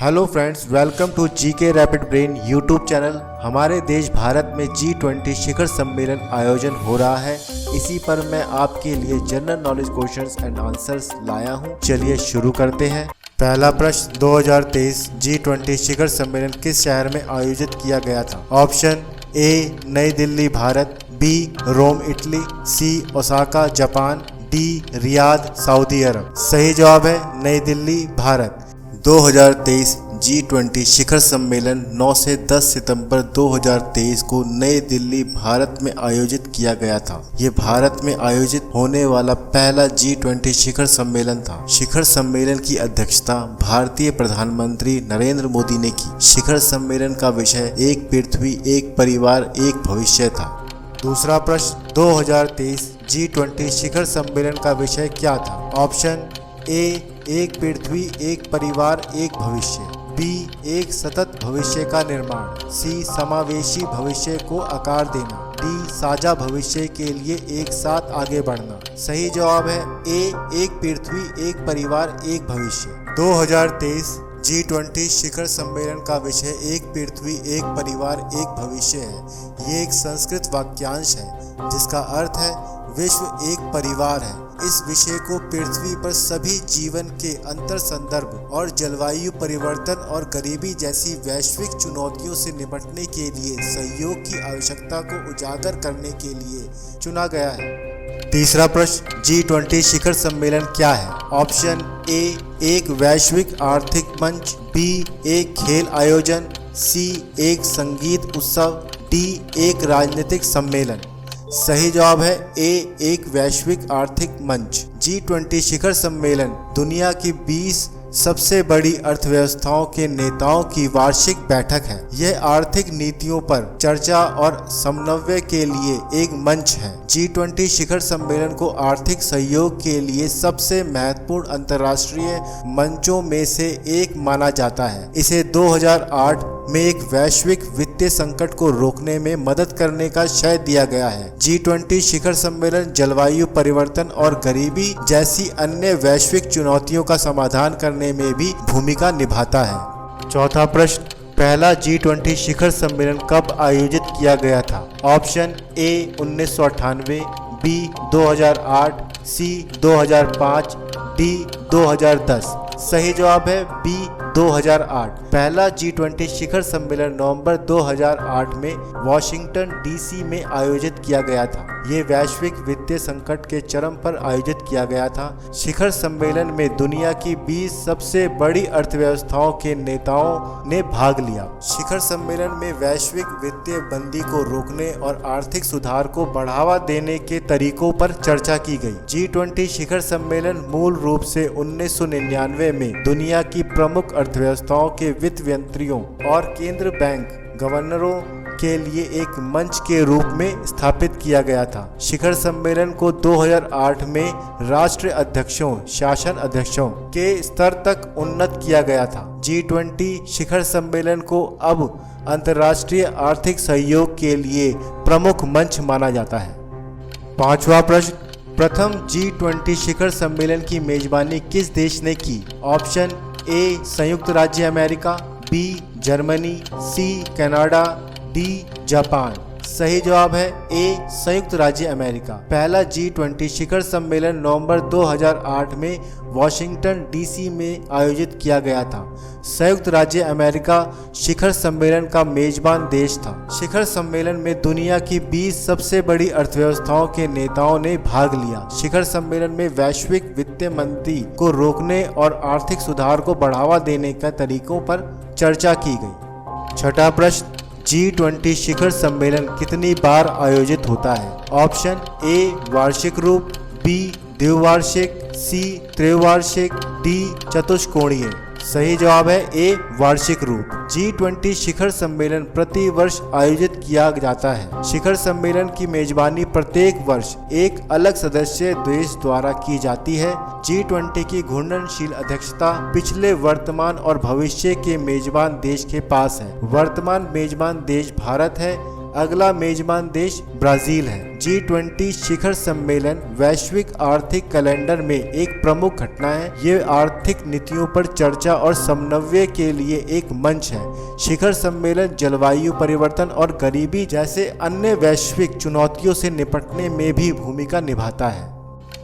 Hello friends, welcome to GK rapid brain YouTube channel. हमारे देश भारत में G20 शिखर सम्मेलन आयोजन हो रहा है। इसी पर मैं आपके लिए general knowledge questions and answers लाया हूं। चलिए शुरू करते हैं। पहला प्रश्न, 2023 G20 शिखर सम्मेलन किस शहर में आयोजित किया गया था? Option A New Delhi Bharat, B Rome Italy, C Osaka Japan, D Riyadh Saudi Arab. सही जवाब है नई दिल्ली भारत। 2023 G20 शिखर सम्मेलन 9 से 10 सितंबर 2023 को नई दिल्ली भारत में आयोजित किया गया था। ये भारत में आयोजित होने वाला पहला G20 शिखर सम्मेलन था। शिखर सम्मेलन की अध्यक्षता भारतीय प्रधानमंत्री नरेंद्र मोदी ने की। शिखर सम्मेलन का विषय एक पृथ्वी एक परिवार एक भविष्य था। दूसरा प्रश्न, 2023 G20 शिखर सम्मेलन का विषय क्या था? ऑप्शन ए एक पृथ्वी एक परिवार एक भविष्य, बी एक सतत भविष्य का निर्माण, सी समावेशी भविष्य को आकार देना, डी साझा भविष्य के लिए एक साथ आगे बढ़ना। सही जवाब है ए एक पृथ्वी एक परिवार एक भविष्य। 2023 G20 शिखर सम्मेलन का विषय एक पृथ्वी एक परिवार एक भविष्य है। ये एक संस्कृत वाक्यांश है जिसका अर्थ है विश्व एक परिवार है। इस विषय को पृथ्वी पर सभी जीवन के अंतर संदर्भ और जलवायु परिवर्तन और गरीबी जैसी वैश्विक चुनौतियों से निपटने के लिए सहयोग की आवश्यकता को उजागर करने के लिए चुना गया है। तीसरा प्रश्न, G20 शिखर सम्मेलन क्या है? ऑप्शन ए एक वैश्विक आर्थिक मंच, बी एक खेल आयोजन, सी एक संगीत उत्सव, डी एक राजनीतिक सम्मेलन। सही जवाब है ए एक वैश्विक आर्थिक मंच। G20 शिखर सम्मेलन दुनिया की 20 सबसे बड़ी अर्थव्यवस्थाओं के नेताओं की वार्षिक बैठक है। यह आर्थिक नीतियों पर चर्चा और समन्वय के लिए एक मंच है। G20 शिखर सम्मेलन को आर्थिक सहयोग के लिए सबसे महत्वपूर्ण अंतर्राष्ट्रीय मंचों में से एक माना जाता है। इसे 2008 में एक वैश्विक वित्तीय संकट को रोकने में मदद करने का श्रेय दिया गया है। G20 शिखर सम्मेलन जलवायु परिवर्तन और गरीबी जैसी अन्य वैश्विक चुनौतियों का समाधान करने में भी भूमिका निभाता है। चौथा प्रश्न, पहला G20 शिखर सम्मेलन कब आयोजित किया गया था? Option A 1998, B 2008, C 2005, D 2010। सही जवाब है बी 2008। पहला G20 शिखर सम्मेलन नवंबर 2008 में वॉशिंगटन DC में आयोजित किया गया था। ये वैश्विक वित्तीय संकट के चरम पर आयोजित किया गया था। शिखर सम्मेलन में दुनिया की 20 सबसे बड़ी अर्थव्यवस्थाओं के नेताओं ने भाग लिया। शिखर सम्मेलन में वैश्विक वित्तीय मंदी को रोकने और आर्थिक सुधार को बढ़ावा देने के तरीकों पर चर्चा की गई। G20 शिखर सम्मेलन मूल रूप से 1999 में दुनिया की प्रमुख अर्थव्यवस्थाओं के वित्त मंत्रियों और केंद्र बैंक गवर्नरों के लिए एक मंच के रूप में स्थापित किया गया था। शिखर सम्मेलन को 2008 में राष्ट्र अध्यक्षों, शासन अध्यक्षों के स्तर तक उन्नत किया गया था। G20 शिखर सम्मेलन को अब अंतर्राष्ट्रीय आर्थिक सहयोग के लिए प्रमुख मंच माना जाता है। पांचवा प्रश्न, प्रथम G20 शिखर सम्मेलन की मेजबानी किस देश ने की? ऑप्शन ए संयुक्त राज्य America, B Germany, C Canada, D Japan. सही जवाब है ए संयुक्त राज्य अमेरिका। पहला G20 शिखर सम्मेलन नवंबर 2008 में वॉशिंगटन DC में आयोजित किया गया था। संयुक्त राज्य अमेरिका शिखर सम्मेलन का मेजबान देश था। शिखर सम्मेलन में दुनिया की 20 सबसे बड़ी अर्थव्यवस्थाओं के नेताओं ने भाग लिया। शिखर सम्मेलन में वैश्विक वित्तीय मंदी को रोकने और आर्थिक सुधार को बढ़ावा देने के तरीकों पर चर्चा की गई। छठा प्रश्न, G20 शिखर सम्मेलन कितनी बार आयोजित होता है? ऑप्शन ए वार्षिक रूप, बी द्विवार्षिक, सी त्रैवार्षिक, डी चतुष्कोणीय। सही जवाब है ए वार्षिक रूप। G20 शिखर सम्मेलन प्रति वर्ष आयोजित किया जाता है। शिखर सम्मेलन की मेजबानी प्रत्येक वर्ष एक अलग सदस्य देश द्वारा की जाती है। G20 की घूर्णनशील अध्यक्षता पिछले, वर्तमान और भविष्य के मेजबान देश के पास है। वर्तमान मेजबान देश भारत है। अगला मेजबान देश ब्राजील है। G20 शिखर सम्मेलन वैश्विक आर्थिक कैलेंडर में एक प्रमुख घटना है। ये आर्थिक नीतियों पर चर्चा और समन्वय के लिए एक मंच है। शिखर सम्मेलन जलवायु परिवर्तन और गरीबी जैसे अन्य वैश्विक चुनौतियों से निपटने में भी भूमिका निभाता है।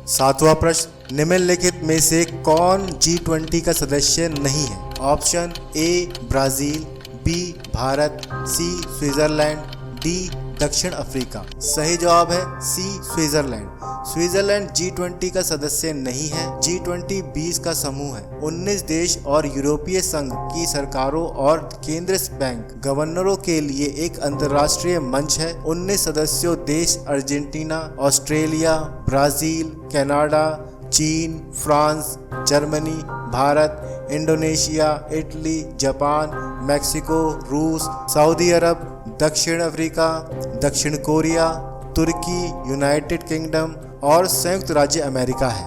7वां प्रश्न, निम्नलिखित में से कौन G20 का सदस्य नहीं है? Option A Brazil, B Bharat, C Switzerland, D दक्षिण अफ्रीका। सही जवाब है सी स्विट्जरलैंड। स्विट्जरलैंड G20 का सदस्य नहीं है। G20 20 का समूह है। 19 देश और यूरोपीय संघ की सरकारों और केंद्रीय बैंक गवर्नरों के लिए एक अंतर्राष्ट्रीय मंच है। 19 सदस्यों देश अर्जेंटीना, ऑस्ट्रेलिया, ब्राजील, कनाडा, चीन, France, Germany, Bharat, Indonesia, Italy, Japan, Mexico, रूस, सऊदी अरब, दक्षिण अफ्रीका, दक्षिण कोरिया, तुर्की, यूनाइटेड किंगडम और संयुक्त राज्य अमेरिका है।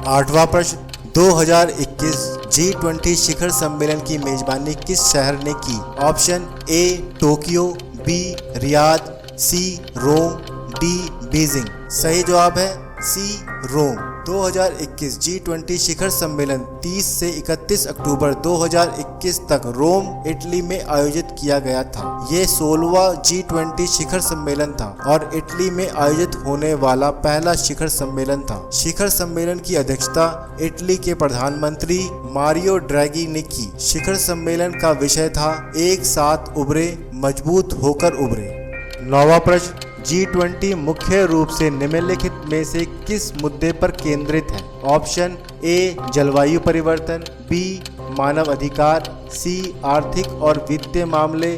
8वां प्रश्न, 2021 G20 शिखर सम्मेलन की मेजबानी किस शहर ने की? Option A Tokyo, B Riyadh, C Rome, D Beijing. सही जवाब है सी रोम। 2021 G20 शिखर सम्मेलन 30 से 31 अक्टूबर 2021 तक रोम, इटली में आयोजित किया गया था। ये 16वां G20 शिखर सम्मेलन था और इटली में आयोजित होने वाला पहला शिखर सम्मेलन था। शिखर सम्मेलन की अध्यक्षता इटली के प्रधानमंत्री मारियो ड्रैगी ने की। शिखर सम्मेलन का विषय था एक साथ उभरे, मजबूत होकर उभरे। 9वां प्रश्न, G20 मुख्य रूप से निम्नलिखित में से किस मुद्दे पर केंद्रित है? ऑप्शन ए जलवायु परिवर्तन, बी मानव अधिकार, सी आर्थिक और वित्तीय मामले,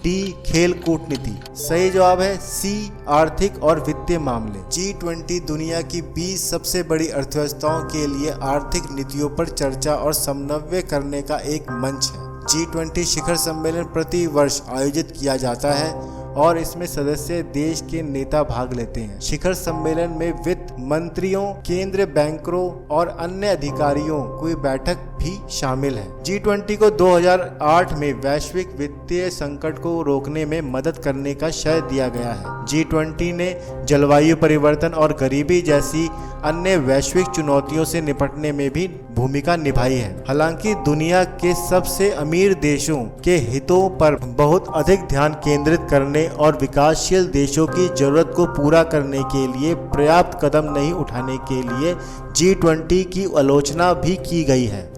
डी खेल कूटनीति। सही जवाब है सी आर्थिक और वित्तीय मामले। G20 दुनिया की 20 सबसे बड़ी अर्थव्यवस्थाओं के लिए आर्थिक नीतियों पर चर्चा और समन्वय करने का एक मंच है। G20 शिखर सम्मेलन प्रति वर्ष आयोजित किया जाता है और इसमें सदस्य देश के नेता भाग लेते हैं। शिखर सम्मेलन में वित्त मंत्रियों, केंद्रीय बैंकरों और अन्य अधिकारियों की बैठक भी शामिल है। G20 को 2008 में वैश्विक वित्तीय संकट को रोकने में मदद करने का श्रेय दिया गया है। G20 ने जलवायु परिवर्तन और गरीबी जैसी अन्य वैश्विक चुनौतियों से निपटने में भी भूमिका निभाई है। हालांकि दुनिया के सबसे अमीर देशों के हितों पर बहुत अधिक ध्यान केंद्रित करने और विकासशील देशों की जरूरत को पूरा करने के लिए पर्याप्त कदम नहीं उठाने के लिए G20 की आलोचना भी की गई है।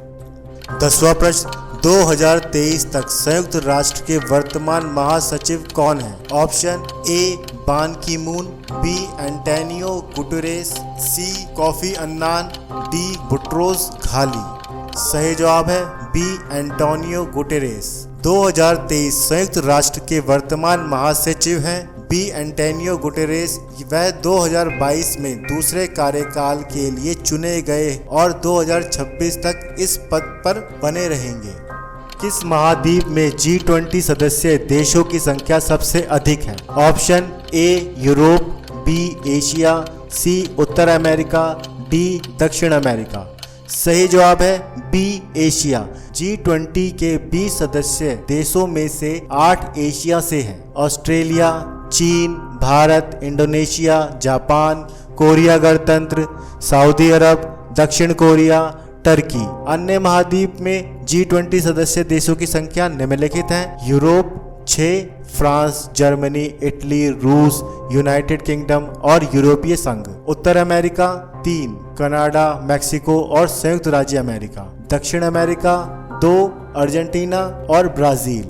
10वां प्रश्न, 2023 तक संयुक्त राष्ट्र के वर्तमान महासचिव कौन है? ऑप्शन ए बान की मून, बी एंटोनियो गुटेरेस, सी कोफी अन्नान, डी बुट्रोस घाली। सही जवाब है बी एंटोनियो गुटेरेस। 2023 संयुक्त राष्ट्र के वर्तमान महासचिव हैं बी एंटोनियो गुटेरेस। वह 2022 में दूसरे कार्यकाल के लिए चुने गए और 2026 तक इस पद पर बने रहेंगे। किस महाद्वीप में G20 सदस्य देशों की संख्या सबसे अधिक है? Option A Europe, B Asia, C उत्तर अमेरिका, डी दक्षिण अमेरिका। सही जवाब है बी एशिया। G20 के 20 सदस्य देशों में से 8 एशिया से हैं। ऑस्ट्रेलिया, चीन, भारत, इंडोनेशिया, जापान, कोरिया गणतंत्र, सऊदी अरब, दक्षिण कोरिया, टर्की। अन्य महाद्वीप में G20 सदस्य देशों की संख्या निम्नलिखित है। यूरोप 6, फ्रांस, जर्मनी, इटली, रूस, यूनाइटेड किंगडम और यूरोपीय संघ। उत्तर अमेरिका 3, कनाडा, मैक्सिको और संयुक्त राज्य अमेरिका। दक्षिण अमेरिका 2, अर्जेंटीना और ब्राजील।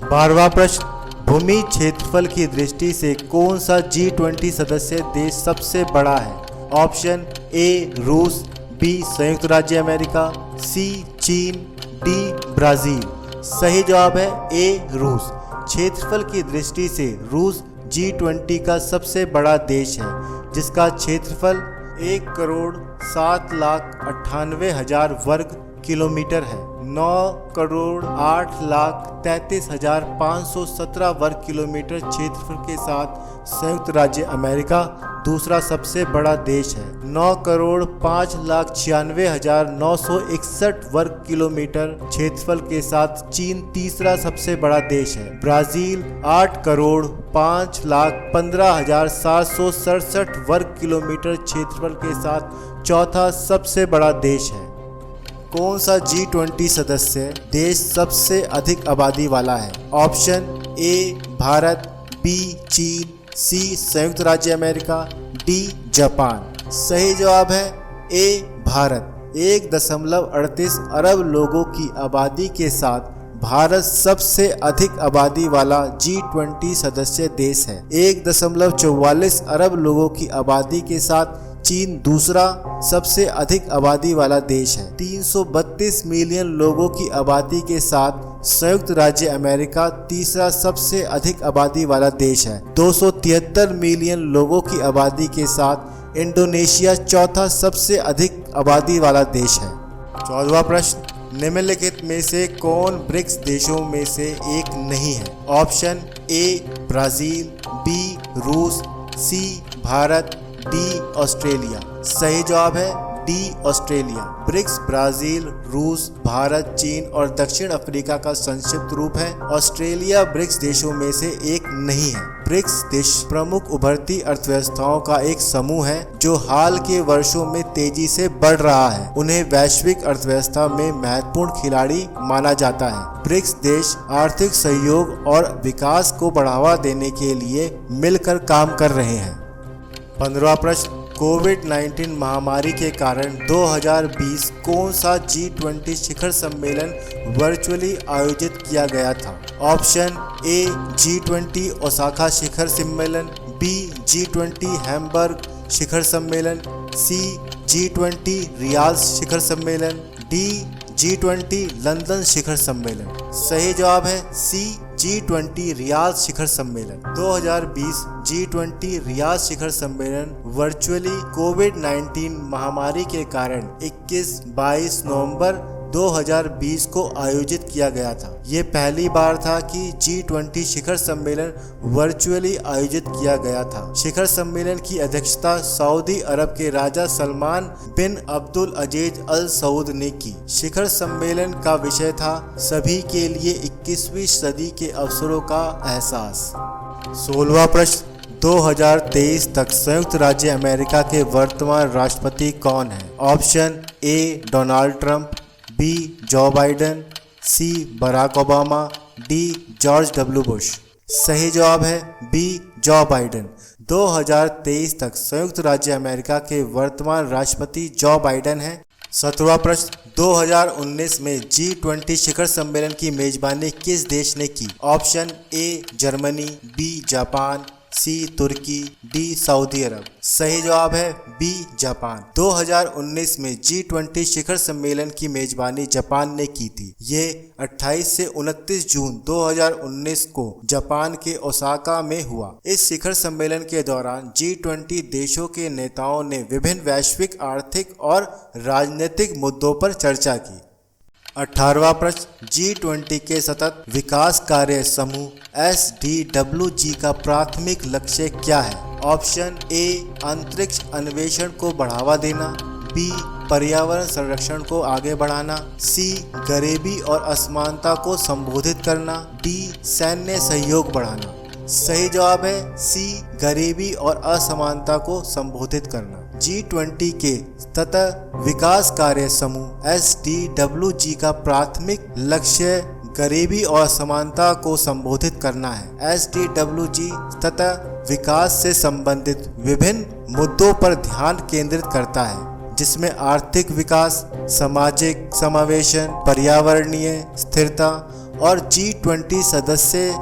12वां प्रश्न, भूमि क्षेत्रफल की दृष्टि से कौन सा G20 सदस्य देश सबसे बड़ा है? ऑप्शन ए रूस, बी संयुक्त राज्य अमेरिका, सी चीन, डी ब्राजील। सही जवाब है ए रूस। क्षेत्रफल की दृष्टि से रूस G20 का सबसे बड़ा देश है, जिसका क्षेत्रफल 1,07,98,000 वर्ग किलोमीटर है। 9,08,33,517 वर्ग किलोमीटर क्षेत्रफल के साथ संयुक्त राज्य अमेरिका दूसरा सबसे बड़ा देश है। 9,05,96,961 वर्ग किलोमीटर क्षेत्रफल के साथ चीन तीसरा सबसे बड़ा देश है। ब्राजील 8,05,15,767 वर्ग किलोमीटर क्षेत्रफल के साथ चौथा सबसे बड़ा देश है। कौन सा G20 सदस्य देश सबसे अधिक आबादी वाला है? ऑप्शन ए भारत, बी चीन, सी संयुक्त राज्य अमेरिका, डी जापान। सही जवाब है ए भारत। 1.38 अरब लोगों की आबादी के साथ भारत सबसे अधिक आबादी वाला G20 सदस्य देश है। 1.44 अरब लोगों की आबादी के साथ चीन दूसरा सबसे अधिक आबादी वाला देश है। 332 मिलियन लोगों की आबादी के साथ संयुक्त राज्य अमेरिका तीसरा सबसे अधिक आबादी वाला देश है। 273 मिलियन लोगों की आबादी के साथ इंडोनेशिया चौथा सबसे अधिक आबादी वाला देश है। 14वां प्रश्न, निम्नलिखित में से कौन ब्रिक्स देशों में से एक नहीं है? ऑप्शन ए ब्राजील, बी रूस, सी भारत, डी ऑस्ट्रेलिया। सही जवाब है डी ऑस्ट्रेलिया। ब्रिक्स ब्राजील, रूस, भारत, चीन और दक्षिण अफ्रीका का संक्षिप्त रूप है। ऑस्ट्रेलिया ब्रिक्स देशों में से एक नहीं है। ब्रिक्स देश प्रमुख उभरती अर्थव्यवस्थाओं का एक समूह है जो हाल के वर्षों में तेजी से बढ़ रहा है। उन्हें वैश्विक अर्थव्यवस्था में महत्वपूर्ण खिलाड़ी माना जाता है। ब्रिक्स देश आर्थिक सहयोग और विकास को बढ़ावा देने के लिए मिलकर काम कर रहे हैं। 15वां प्रश्न, कोविड-19 महामारी के कारण 2020 कौन सा G20 शिखर सम्मेलन वर्चुअली आयोजित किया गया था? ऑप्शन ए G20 ओसाका शिखर सम्मेलन, बी G20 हैम्बर्ग शिखर सम्मेलन, सी G20 रियाद शिखर सम्मेलन, डी G20 लंदन शिखर सम्मेलन। सही जवाब है सी G20 रियाद शिखर सम्मेलन। 2020 G20 रियाद शिखर सम्मेलन वर्चुअली कोविड-19 महामारी के कारण 21-22 नवंबर 2020 को आयोजित किया गया था। ये पहली बार था कि G20 शिखर सम्मेलन वर्चुअली आयोजित किया गया था। शिखर सम्मेलन की अध्यक्षता सऊदी अरब के राजा सलमान बिन अब्दुल अजीज अल सऊद ने की। शिखर सम्मेलन का विषय था सभी के लिए 21वीं सदी के अवसरों का एहसास। 16वां प्रश्न, 2023 तक संयुक्त राज्य अमेरिका के वर्तमान राष्ट्रपति कौन है? Option A Donald Trump, B Joe Biden, C Barack Obama, D George W Bush. सही जवाब है बी जो बाइडेन। 2023 तक संयुक्त राज्य अमेरिका के वर्तमान राष्ट्रपति जो बाइडेन हैं। 17वां प्रश्न, 2019 में G20 शिखर सम्मेलन की मेजबानी किस देश ने की? Option A Germany, B Japan, C Turkey, D Saudi Arab. सही जवाब है बी जापान। 2019 में G20 शिखर सम्मेलन की मेजबानी जापान ने की थी। ये 28 से 29 जून 2019 को जापान के ओसाका में हुआ। इस शिखर सम्मेलन के दौरान G20 देशों के नेताओं ने विभिन्न वैश्विक आर्थिक और राजनीतिक मुद्दों पर चर्चा की। 18वां प्रश्न, G20 के सतत विकास कार्य समूह SDWG का प्राथमिक लक्ष्य क्या है? ऑप्शन ए अंतरिक्ष अन्वेषण को बढ़ावा देना, बी पर्यावरण संरक्षण को आगे बढ़ाना, सी गरीबी और असमानता को संबोधित करना, डी सैन्य सहयोग बढ़ाना। सही जवाब है सी गरीबी और असमानता को संबोधित करना। G20 के सतत विकास कार्य समूह SDWG का प्राथमिक लक्ष्य गरीबी और असमानता को संबोधित करना है। SDWG सतत विकास से संबंधित विभिन्न मुद्दों पर ध्यान केंद्रित करता है, जिसमें आर्थिक विकास, सामाजिक समावेशन, पर्यावरणीय स्थिरता और G20 सदस्य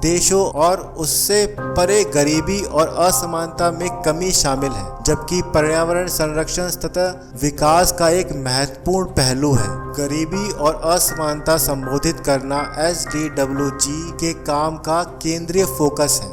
देशों और उससे परे गरीबी और असमानता में कमी शामिल है, जबकि पर्यावरण संरक्षण तथा विकास का एक महत्वपूर्ण पहलू है। गरीबी और असमानता संबोधित करना SDWG के काम का केंद्रीय फोकस है।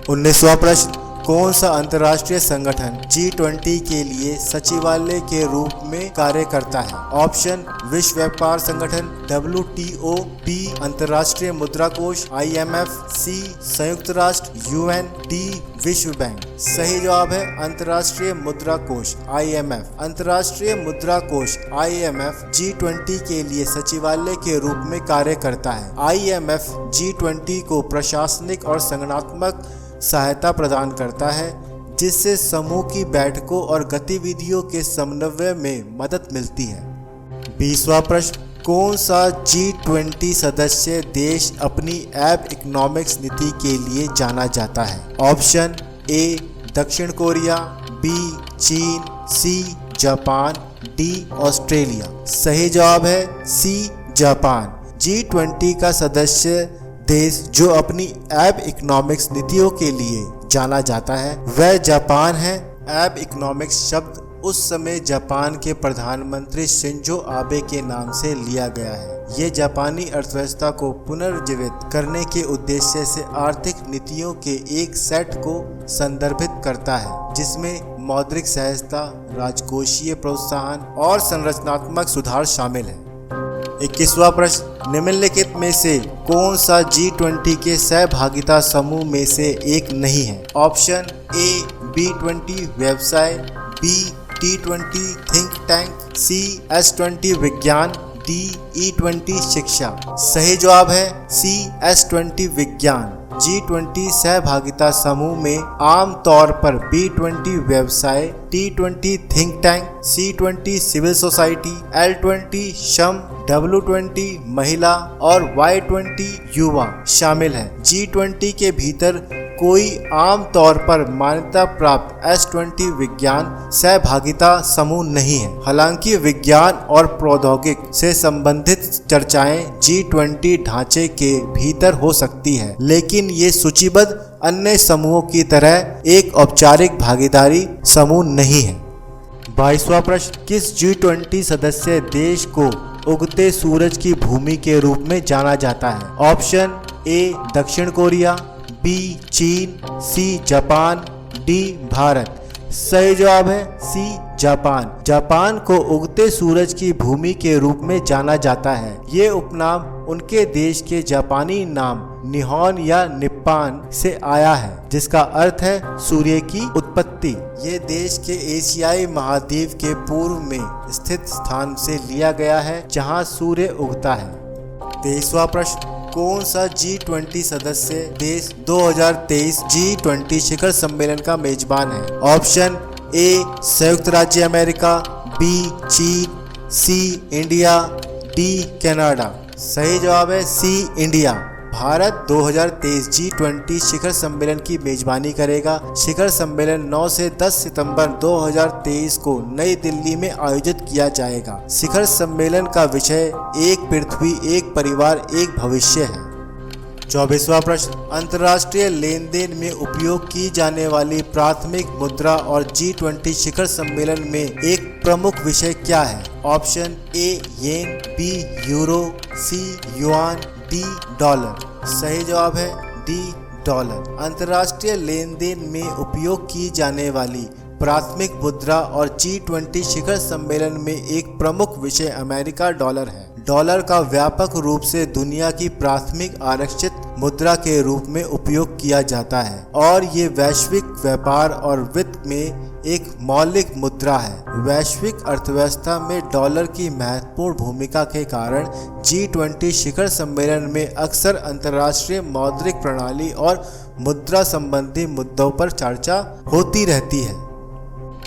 19वां प्रश्न, कौन सा अंतर्राष्ट्रीय संगठन G20 के लिए सचिवालय के रूप में कार्य करता है? ऑप्शन विश्व व्यापार संगठन, WTO, B अंतर्राष्ट्रीय मुद्रा कोष IMF, C संयुक्त राष्ट्र UN, D विश्व बैंक। सही जवाब है अंतर्राष्ट्रीय मुद्रा कोष IMF। अंतर्राष्ट्रीय मुद्रा कोष IMF G20 के लिए सचिवालय के रूप में कार्य करता है। IMF G20 को प्रशासनिक और संगठनात्मक सहायता प्रदान करता है, जिससे समूह की बैठकों और गतिविधियों के समन्वय में मदद मिलती है। 20वां प्रश्न, कौन सा G20 सदस्य देश अपनी एब इकोनॉमिक्स नीति के लिए जाना जाता है? ऑप्शन A दक्षिण कोरिया, B चीन, C जापान, D ऑस्ट्रेलिया। सही जवाब है C जापान। G20 का सदस्य देश जो अपनी एब इकोनॉमिक्स नीतियों के लिए जाना जाता है वह जापान है। एब इकोनॉमिक्स शब्द उस समय जापान के प्रधानमंत्री शिंजो आबे के नाम से लिया गया है। ये जापानी अर्थव्यवस्था को पुनर्जीवित करने के उद्देश्य से आर्थिक नीतियों के एक सेट को संदर्भित करता है, जिसमें मौद्रिक सहजता, राजकोषीय प्रोत्साहन और संरचनात्मक सुधार शामिल है। 21वां प्रश्न, निम्नलिखित में से कौन सा G20 के सहभागिता समूह में से एक नहीं है? ऑप्शन A B20 व्यवसाय, B T20 think tank, C S20 विज्ञान, D E20 शिक्षा। सही जवाब है C S20 विज्ञान। G20 सहभागिता समूह में आम तौर पर B20 व्यवसाय, T20 think tank, C20 civil society, L20 श्रम, W20 महिला और Y20 युवा शामिल है। G20 के भीतर कोई आम तौर पर मान्यता प्राप्त S20 विज्ञान सहभागिता समूह नहीं है। हालांकि विज्ञान और प्रौद्योगिकी से संबंधित चर्चाएं G20 ढांचे के भीतर हो सकती है, लेकिन ये सूचीबद्ध अन्य समूहों की तरह एक औपचारिक भागीदारी समूह नहीं है। 22वां प्रश्न, किस G20 सदस्य देश को उगते सूरज की भूमि के रूप में जाना जाता है? ऑप्शन A दक्षिण कोरिया, B चीन, C जापान, D भारत। सही जवाब है C जापान। जापान को उगते सूरज की भूमि के रूप में जाना जाता है। ये उपनाम उनके देश के जापानी नाम निहोन या निप्पान से आया है, जिसका अर्थ है सूर्य की उत्पत्ति। ये देश के एशियाई महाद्वीप के पूर्व में स्थित स्थान से लिया गया है, जहां सूर्य उगता है। 23वां प्रश्न, कौन सा G20 सदस्य देश 2023 G20 शिखर सम्मेलन का मेजबान है? ऑप्शन A संयुक्त राज्य अमेरिका, B चीन, C इंडिया, D कनाडा। सही जवाब है C इंडिया। भारत 2023 G20 शिखर सम्मेलन की मेजबानी करेगा। शिखर सम्मेलन 9 से 10 सितंबर 2023 को नई दिल्ली में आयोजित किया जाएगा। शिखर सम्मेलन का विषय एक पृथ्वी, एक परिवार, एक भविष्य है। 24वां प्रश्न, अंतर्राष्ट्रीय लेन देन में उपयोग की जाने वाली प्राथमिक मुद्रा और G20 शिखर सम्मेलन में एक प्रमुख विषय क्या है? Option A yen, B euro, C yuan, D dollar. सही जवाब है D डॉलर। अंतर्राष्ट्रीय लेन देन में उपयोग की जाने वाली प्राथमिक मुद्रा और G20 शिखर सम्मेलन में एक प्रमुख विषय अमेरिका डॉलर है। डॉलर का व्यापक रूप से दुनिया की प्राथमिक आरक्षित मुद्रा के रूप में उपयोग किया जाता है और ये वैश्विक व्यापार और वित्त में एक मौलिक मुद्रा है। वैश्विक अर्थव्यवस्था में डॉलर की महत्वपूर्ण भूमिका के कारण G20 शिखर सम्मेलन में अक्सर अंतर्राष्ट्रीय मौद्रिक प्रणाली और मुद्रा संबंधी मुद्दों पर चर्चा होती रहती है।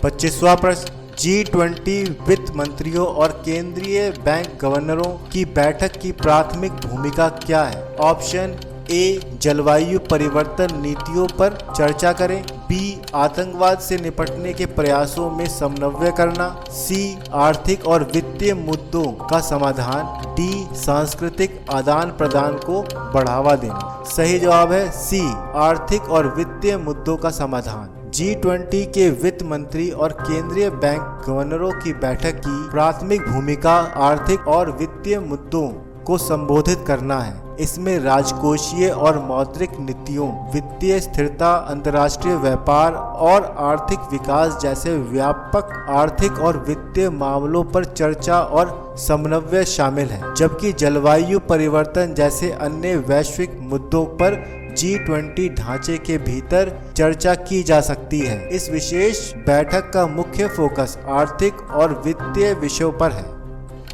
25वां प्रश्न, G20 वित्त मंत्रियों और केंद्रीय बैंक गवर्नरों की बैठक की प्राथमिक भूमिका क्या है? ऑप्शन A जलवायु परिवर्तन नीतियों पर चर्चा करें, B आतंकवाद से निपटने के प्रयासों में समन्वय करना, C आर्थिक और वित्तीय मुद्दों का समाधान, D सांस्कृतिक आदान प्रदान को बढ़ावा देना। सही जवाब है C आर्थिक और वित्तीय मुद्दों का समाधान। G20 के वित्त मंत्री और केंद्रीय बैंक गवर्नरों की बैठक की प्राथमिक भूमिका आर्थिक और वित्तीय मुद्दों को संबोधित करना है। इसमें राजकोषीय और मौद्रिक नीतियों, वित्तीय स्थिरता, अंतर्राष्ट्रीय व्यापार और आर्थिक विकास जैसे व्यापक आर्थिक और वित्तीय मामलों पर चर्चा और समन्वय शामिल है, जबकि जलवायु परिवर्तन जैसे अन्य वैश्विक मुद्दों पर G20 ढांचे के भीतर चर्चा की जा सकती है। इस विशेष बैठक का मुख्य फोकस आर्थिक और वित्तीय विषयों पर है।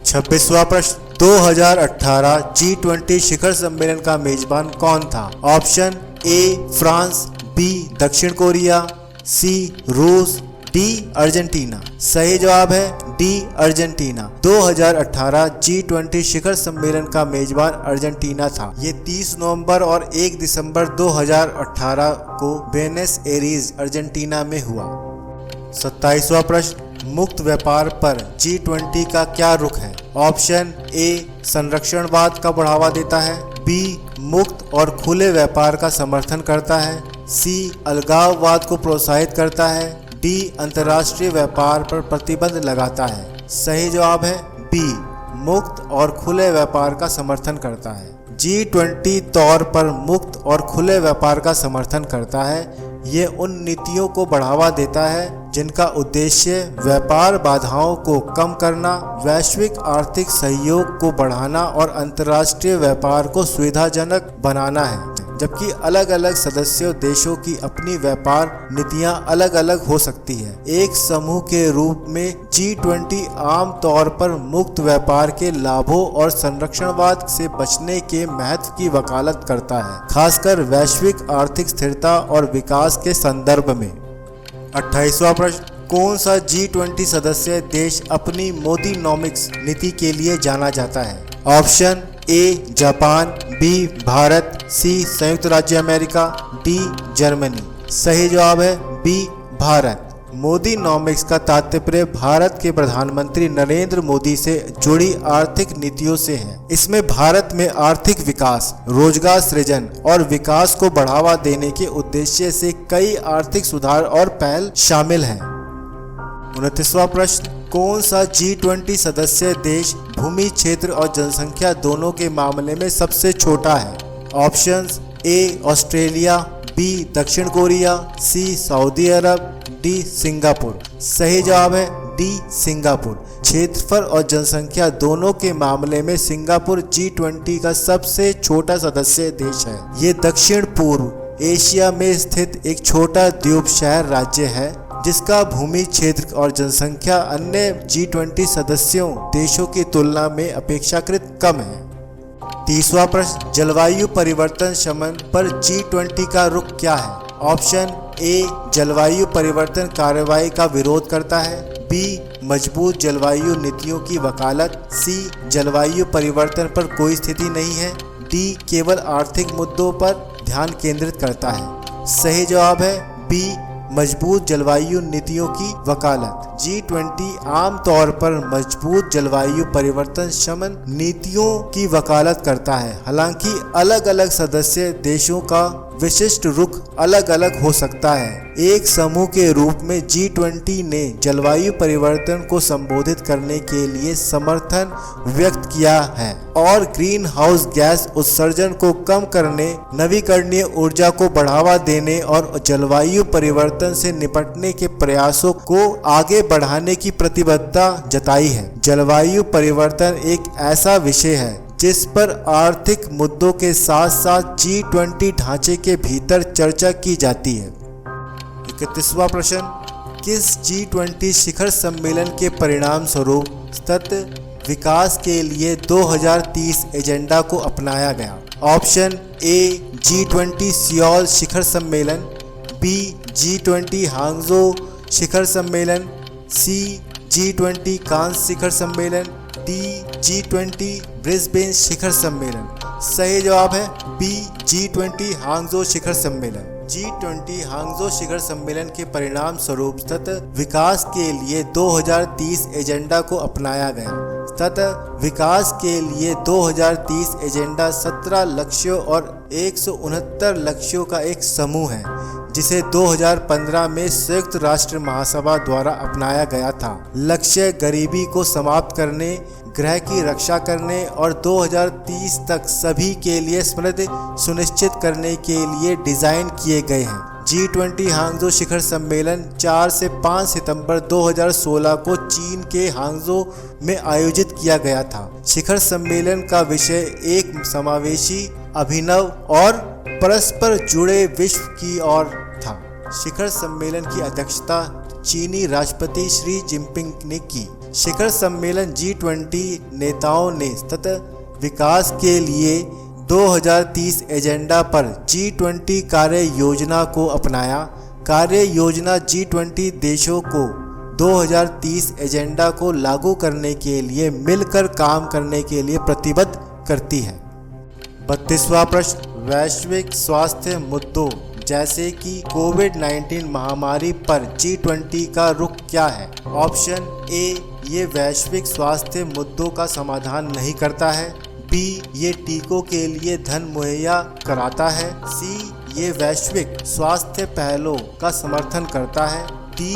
26वां प्रश्न, 2018 G20 शिखर सम्मेलन का मेजबान कौन था? ऑप्शन ए फ्रांस, बी दक्षिण कोरिया, सी रूस, डी अर्जेंटीना। सही जवाब है डी अर्जेंटीना। 2018 G20 शिखर सम्मेलन का मेजबान अर्जेंटीना था। ये 30 नवंबर और 1 दिसंबर 2018 को बेनेस एरीज अर्जेंटीना में हुआ। 27वां प्रश्न, मुक्त व्यापार पर G20 का क्या रुख है? ऑप्शन ए संरक्षणवाद का बढ़ावा देता है, बी मुक्त और खुले व्यापार का समर्थन करता है, सी अलगाववाद को प्रोत्साहित करता है, डी अंतर्राष्ट्रीय व्यापार पर प्रतिबंध लगाता है। सही जवाब है बी मुक्त और खुले व्यापार का समर्थन करता है। G20 तौर पर मुक्त और खुले व्यापार का समर्थन करता है। ये उन नीतियों को बढ़ावा देता है जिनका उद्देश्य व्यापार बाधाओं को कम करना, वैश्विक आर्थिक सहयोग को बढ़ाना और अंतर्राष्ट्रीय व्यापार को सुविधाजनक बनाना है। जबकि अलग अलग सदस्य देशों की अपनी व्यापार नीतियां अलग अलग हो सकती है। एक समूह के रूप में G20 आम तौर पर मुक्त व्यापार के लाभों और संरक्षणवाद से बचने के महत्व की वकालत करता है, खासकर वैश्विक आर्थिक स्थिरता और विकास के संदर्भ में। 28वां प्रश्न, कौन सा G20 सदस्य देश अपनी मोदीनॉमिक्स नीति के लिए जाना जाता है? Option A Japan, B Bharat, C संयुक्त राज्य अमेरिका, डी जर्मनी। सही जवाब है बी भारत। मोदीनॉमिक्स का तात्पर्य भारत के प्रधानमंत्री नरेंद्र मोदी से जुड़ी आर्थिक नीतियों से है। इसमें भारत में आर्थिक विकास, रोजगार सृजन और विकास को बढ़ावा देने के उद्देश्य से कई आर्थिक सुधार और पहल शामिल हैं। 29वां प्रश्न, कौन सा G20 सदस्य देश भूमि क्षेत्र और जनसंख्या दोनों के मामले में सबसे छोटा है? ऑप्शंस ए ऑस्ट्रेलिया, बी दक्षिण कोरिया, सी सऊदी अरब, डी सिंगापुर। सही जवाब है डी सिंगापुर। क्षेत्रफल और जनसंख्या दोनों के मामले में सिंगापुर G20 का सबसे छोटा सदस्य देश है। ये दक्षिण पूर्व एशिया में स्थित एक छोटा द्वीप शहर राज्य है जिसका भूमि क्षेत्र और जनसंख्या अन्य G20 सदस्यों देशों की तुलना में अपेक्षाकृत कम है। 30वां प्रश्न, जलवायु परिवर्तन शमन पर G20 का रुख क्या है? ऑप्शन ए जलवायु परिवर्तन कार्रवाई का विरोध करता है, बी मजबूत जलवायु नीतियों की वकालत, सी जलवायु परिवर्तन पर कोई स्थिति नहीं है, डी केवल आर्थिक मुद्दों पर ध्यान केंद्रित करता है। सही जवाब है बी मजबूत जलवायु नीतियों की वकालत। G20 आम तौर पर मजबूत जलवायु परिवर्तन शमन नीतियों की वकालत करता है। हालांकि अलग अलग सदस्य देशों का विशिष्ट रुख अलग अलग हो सकता है। एक समूह के रूप में G20 ने जलवायु परिवर्तन को संबोधित करने के लिए समर्थन व्यक्त किया है और ग्रीन हाउस गैस उत्सर्जन को कम करने, नवीकरणीय ऊर्जा को बढ़ावा देने और जलवायु परिवर्तन से निपटने के प्रयासों को आगे बढ़ाने की प्रतिबद्धता जताई है। जलवायु परिवर्तन एक ऐसा विषय है जिस पर आर्थिक मुद्दों के साथ साथ G20 ढांचे के भीतर चर्चा की जाती है। 31वां प्रश्न, किस G20 शिखर सम्मेलन के परिणाम स्वरूप सतत विकास के लिए 2030 एजेंडा को अपनाया गया? ऑप्शन ए G20 सियोल शिखर सम्मेलन, बी G20 हांगझो शिखर सम्मेलन, सी G20 कांस शिखर सम्मेलन, डी G20 ब्रिस्बेन शिखर सम्मेलन। सही जवाब है बी G20 हांगझो शिखर सम्मेलन। G20 हांगझो शिखर सम्मेलन के परिणाम स्वरूप सतत विकास के लिए 2030 एजेंडा को अपनाया गया। सतत विकास के लिए 2030 एजेंडा 17 लक्ष्यों और 169 लक्ष्यों का एक समूह है जिसे 2015 में संयुक्त राष्ट्र महासभा द्वारा अपनाया गया था। लक्ष्य गरीबी को समाप्त करने, ग्रह की रक्षा करने और 2030 तक सभी के लिए समृद्धि सुनिश्चित करने के लिए डिजाइन किए गए हैं। G20 हांगझो शिखर सम्मेलन 4 से 5 सितंबर 2016 को चीन के हांगझो में आयोजित किया गया था। शिखर सम्मेलन का विषय एक समावेशी, अभिनव और परस्पर जुड़े विश्व की ओर था। शिखर सम्मेलन की अध्यक्षता चीनी राष्ट्रपति शी जिनपिंग ने की। शिखर सम्मेलन G20 नेताओं ने सतत विकास के लिए 2030 एजेंडा पर G20 कार्य योजना को अपनाया। कार्य योजना G20 देशों को 2030 एजेंडा को लागू करने के लिए मिलकर काम करने के लिए प्रतिबद्ध करती है। 32वां प्रश्न, वैश्विक स्वास्थ्य मुद्दों जैसे कि कोविड-19 महामारी पर G20 का रुख क्या है? ऑप्शन ए, ये वैश्विक स्वास्थ्य मुद्दों का समाधान नहीं करता है। बी, ये टीकों के लिए धन मुहैया कराता है। सी, ये वैश्विक स्वास्थ्य पहलों का समर्थन करता है। डी,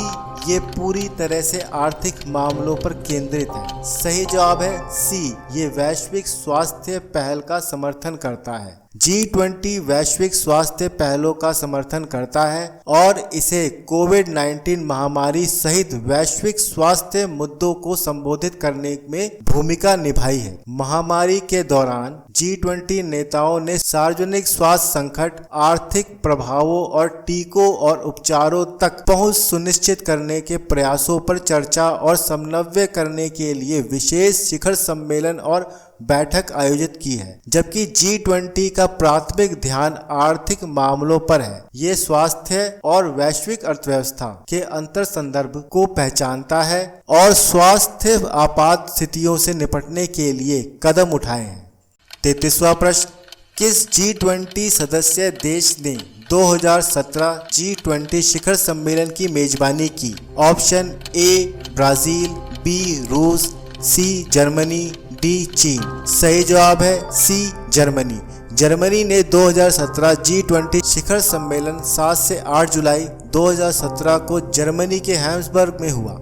ये पूरी तरह से आर्थिक मामलों पर केंद्रित है। सही जवाब है सी, ये वैश्विक स्वास्थ्य पहल का समर्थन करता है। G20 वैश्विक स्वास्थ्य पहलों का समर्थन करता है और इसे कोविड-19 महामारी सहित वैश्विक स्वास्थ्य मुद्दों को संबोधित करने में भूमिका निभाई है। महामारी के दौरान G20 नेताओं ने सार्वजनिक स्वास्थ्य संकट, आर्थिक प्रभावों और टीकों और उपचारों तक पहुंच सुनिश्चित करने के प्रयासों पर चर्चा और समन्वय करने के लिए विशेष शिखर सम्मेलन और बैठक आयोजित की है। जबकि G20 का प्राथमिक ध्यान आर्थिक मामलों पर है। ये स्वास्थ्य और वैश्विक अर्थव्यवस्था के अंतर संदर्भ को पहचानता है और स्वास्थ्य आपात स्थितियों से निपटने के लिए कदम उठाए हैं। 33वां प्रश्न, किस G20 सदस्य देश ने 2017 G20 शिखर सम्मेलन की मेजबानी की? ऑप्शन ए, ब्राजील, बी, रूस, सी, जर्मनी, डी, चीन। सही जवाब है सी, जर्मनी। जर्मनी ने 2017 G20 शिखर सम्मेलन 7 से 8 जुलाई 2017 को जर्मनी के हैम्सबर्ग में हुआ।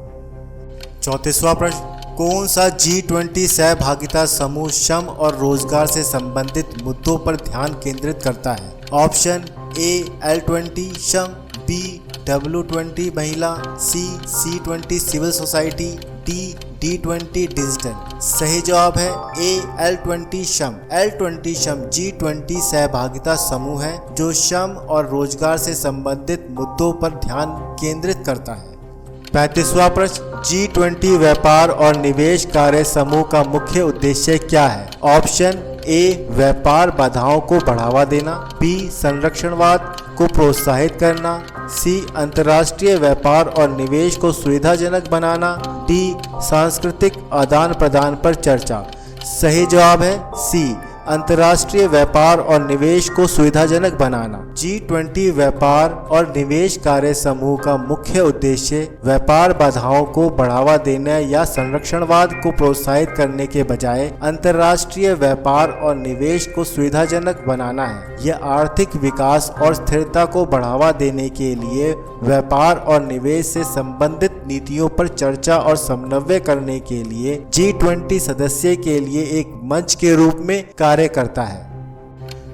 34वां प्रश्न, कौन सा G20 सहभागिता समूह श्रम और रोजगार से संबंधित मुद्दों पर ध्यान केंद्रित करता है? ऑप्शन ए, L20 श्रम, बी, W20 महिला, C, C20 civil society, D, D20 digital. सही जवाब है ए, L20 श्रम। L20 श्रम G20 सहभागिता समूह है जो श्रम और रोजगार से संबंधित मुद्दों पर ध्यान केंद्रित करता है। 35वां प्रश्न, G20 व्यापार और निवेश कार्य समूह का मुख्य उद्देश्य क्या है? ऑप्शन ए, व्यापार बाधाओं को बढ़ावा देना, बी, संरक्षणवाद को प्रोत्साहित करना, सी, अंतर्राष्ट्रीय व्यापार और निवेश को सुविधाजनक बनाना, डी, सांस्कृतिक आदान प्रदान पर चर्चा। सही जवाब है सी, अंतर्राष्ट्रीय व्यापार और निवेश को सुविधाजनक बनाना। G20 व्यापार और निवेश कार्य समूह का मुख्य उद्देश्य व्यापार बाधाओं को बढ़ावा देने या संरक्षणवाद को प्रोत्साहित करने के बजाय अंतर्राष्ट्रीय व्यापार और निवेश को सुविधाजनक बनाना है। यह आर्थिक विकास और स्थिरता को बढ़ावा देने के लिए व्यापार और निवेश से संबंधित नीतियों पर चर्चा और समन्वय करने के लिए G20 सदस्य के लिए एक मंच के रूप में कार्य करता है।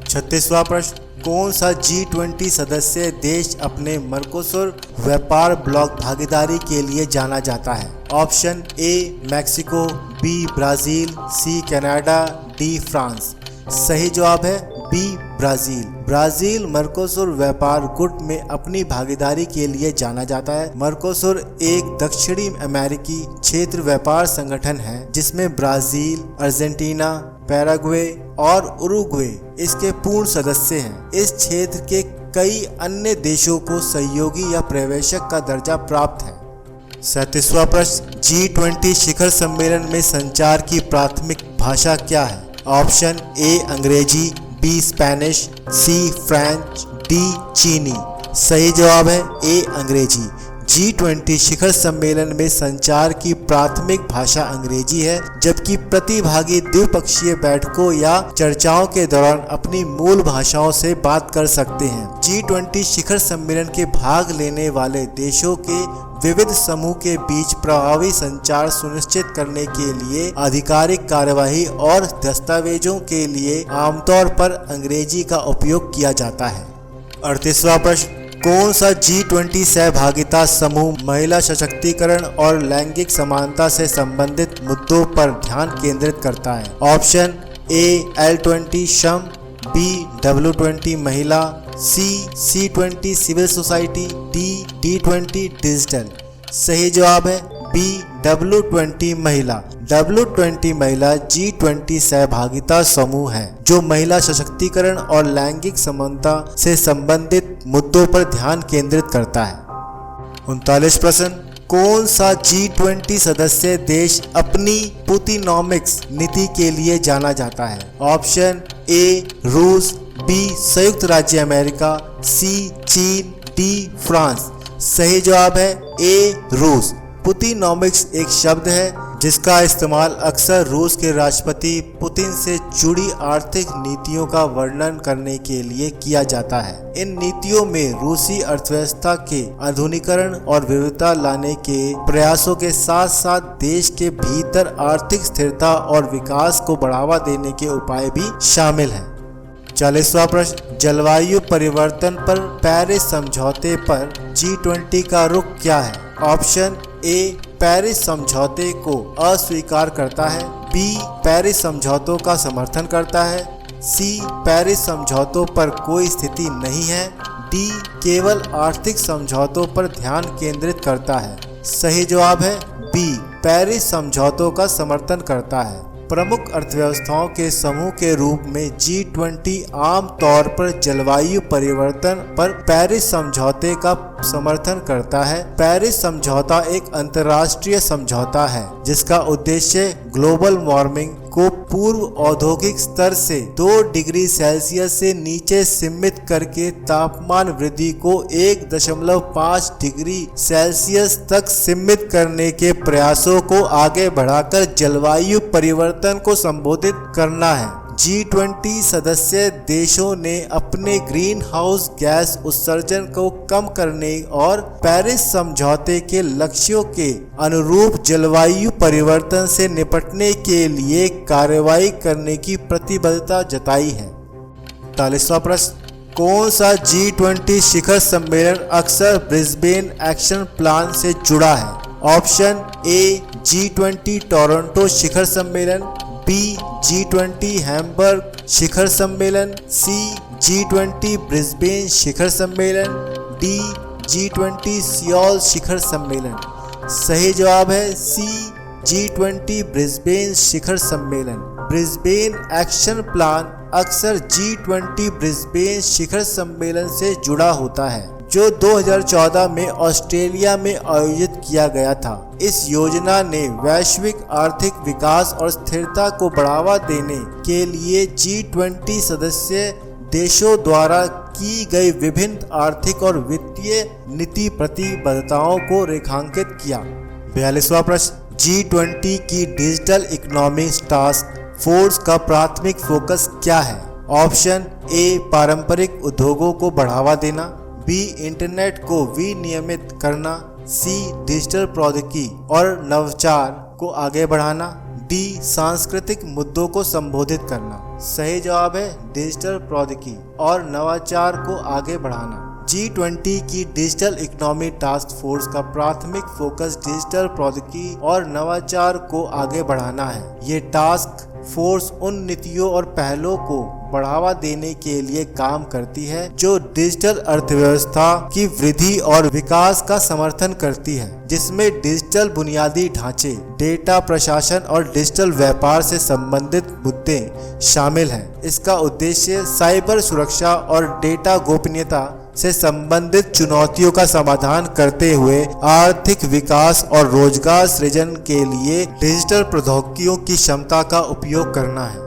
36वां प्रश्न, कौन सा G20 सदस्य देश अपने मर्कोसुर व्यापार ब्लॉक भागीदारी के लिए जाना जाता है? Option A, Mexico, B, Brazil, C, Canada, D, France. सही जवाब है बी, ब्राजील। ब्राजील मर्कोसुर व्यापार गुट में अपनी भागीदारी के लिए जाना जाता है। मर्कोसुर एक दक्षिणी अमेरिकी क्षेत्र व्यापार संगठन है जिसमें ब्राजील, अर्जेंटीना, पैराग्वे और उरुग्वे इसके पूर्ण सदस्य हैं। इस क्षेत्र के कई अन्य देशों को सहयोगी या पर्यवेक्षक का दर्जा प्राप्त है। 37वां प्रश्न, G20 शिखर सम्मेलन में संचार की प्राथमिक भाषा क्या है? ऑप्शन ए, अंग्रेजी, बी, स्पेनिश, सी, फ्रेंच, डी, चीनी। सही जवाब है ए, अंग्रेजी। G20 शिखर सम्मेलन में संचार की प्राथमिक भाषा अंग्रेजी है, जबकि प्रतिभागी द्विपक्षीय बैठकों या चर्चाओं के दौरान अपनी मूल भाषाओं से बात कर सकते हैं। G20 शिखर सम्मेलन के भाग लेने वाले देशों के विविध समूह के बीच प्रभावी संचार सुनिश्चित करने के लिए आधिकारिक कार्यवाही और दस्तावेजों के लिए आमतौर पर अंग्रेजी का उपयोग किया जाता है। 38वां प्रश्न, कौन सा G20 सहभागिता समूह महिला सशक्तिकरण और लैंगिक समानता से संबंधित मुद्दों पर ध्यान केंद्रित करता है? ऑप्शन ए L20 श्रम, बी W20 महिला, C C20 civil society, D D20 digital. सही जवाब है बी W20 महिला। W20 महिला G20 सहभागिता समूह है जो महिला सशक्तिकरण और लैंगिक समानता से संबंधित मुद्दों पर ध्यान केंद्रित करता है। 39 प्रश्न, कौन सा G20 सदस्य देश अपनी पुतिनोमिक्स नीति के लिए जाना जाता है? ऑप्शन ए रूस, बी संयुक्त राज्य अमेरिका, सी चीन, डी फ्रांस। सही जवाब है ए रूस। पुतिनोमिक्स एक शब्द है जिसका इस्तेमाल अक्सर रूस के राष्ट्रपति पुतिन से जुड़ी आर्थिक नीतियों का वर्णन करने के लिए किया जाता है। इन नीतियों में रूसी अर्थव्यवस्था के आधुनिकीकरण और विविधता लाने के प्रयासों के साथ साथ देश के भीतर आर्थिक स्थिरता और विकास को बढ़ावा देने के उपाय भी शामिल हैं। 40वां प्रश्न, जलवायु परिवर्तन पर पेरिस समझौते पर G20 का रुख क्या है? ऑप्शन ए पेरिस समझौते को अस्वीकार करता है, बी पेरिस समझौतों का समर्थन करता है, सी पेरिस समझौतों पर कोई स्थिति नहीं है, डी केवल आर्थिक समझौतों पर ध्यान केंद्रित करता है। सही जवाब है बी पेरिस समझौतों का समर्थन करता है। प्रमुख अर्थव्यवस्थाओं के समूह के रूप में G20 आम तौर पर जलवायु परिवर्तन पर पेरिस समझौते का समर्थन करता है। पेरिस समझौता एक अंतर्राष्ट्रीय समझौता है जिसका उद्देश्य ग्लोबल वार्मिंग को पूर्व औद्योगिक स्तर से 2 डिग्री सेल्सियस से नीचे सीमित करके तापमान वृद्धि को 1.5 डिग्री सेल्सियस तक सीमित करने के प्रयासों को आगे बढ़ाकर जलवायु परिवर्तन को संबोधित करना है। G20 सदस्य देशों ने अपने ग्रीन हाउस गैस उत्सर्जन को कम करने और पेरिस समझौते के लक्ष्यों के अनुरूप जलवायु परिवर्तन से निपटने के लिए कार्रवाई करने की प्रतिबद्धता जताई है। 40वां प्रश्न, कौन सा G20 शिखर सम्मेलन अक्सर ब्रिस्बेन एक्शन प्लान से जुड़ा है? ऑप्शन ए G20 टोरंटो शिखर सम्मेलन, बी G20 हैम्बर्ग शिखर सम्मेलन, सी G20 ब्रिस्बेन शिखर सम्मेलन, डी G20 सियोल शिखर सम्मेलन। सही जवाब है सी G20 ब्रिस्बेन शिखर सम्मेलन। ब्रिस्बेन एक्शन प्लान अक्सर G20 ब्रिस्बेन शिखर सम्मेलन से जुड़ा होता है जो 2014 में ऑस्ट्रेलिया में आयोजित किया गया था। इस योजना ने वैश्विक आर्थिक विकास और स्थिरता को बढ़ावा देने के लिए G20 सदस्य देशों द्वारा की गई विभिन्न आर्थिक और वित्तीय नीति प्रतिबद्धताओं को रेखांकित किया। 42वां प्रश्न, G20 की डिजिटल इकोनॉमी टास्क फोर्स का प्राथमिक फोकस क्या है? ऑप्शन ए पारंपरिक उद्योगों को बढ़ावा देना, बी इंटरनेट को विनियमित करना, सी डिजिटल प्रौद्योगिकी और नवाचार को आगे बढ़ाना, डी सांस्कृतिक मुद्दों को संबोधित करना। सही जवाब है डिजिटल प्रौद्योगिकी और नवाचार को आगे बढ़ाना। G20 की डिजिटल इकोनॉमी टास्क फोर्स का प्राथमिक फोकस डिजिटल प्रौद्योगिकी और नवाचार को आगे बढ़ाना है। ये टास्क फोर्स उन नीतियों और पहलों को बढ़ावा देने के लिए काम करती है जो डिजिटल अर्थव्यवस्था की वृद्धि और विकास का समर्थन करती है, जिसमें डिजिटल बुनियादी ढांचे, डेटा प्रशासन और डिजिटल व्यापार से संबंधित मुद्दे शामिल हैं। इसका उद्देश्य साइबर सुरक्षा और डेटा गोपनीयता से संबंधित चुनौतियों का समाधान करते हुए आर्थिक विकास और रोजगार सृजन के लिए डिजिटल प्रौद्योगिकियों की क्षमता का उपयोग करना है।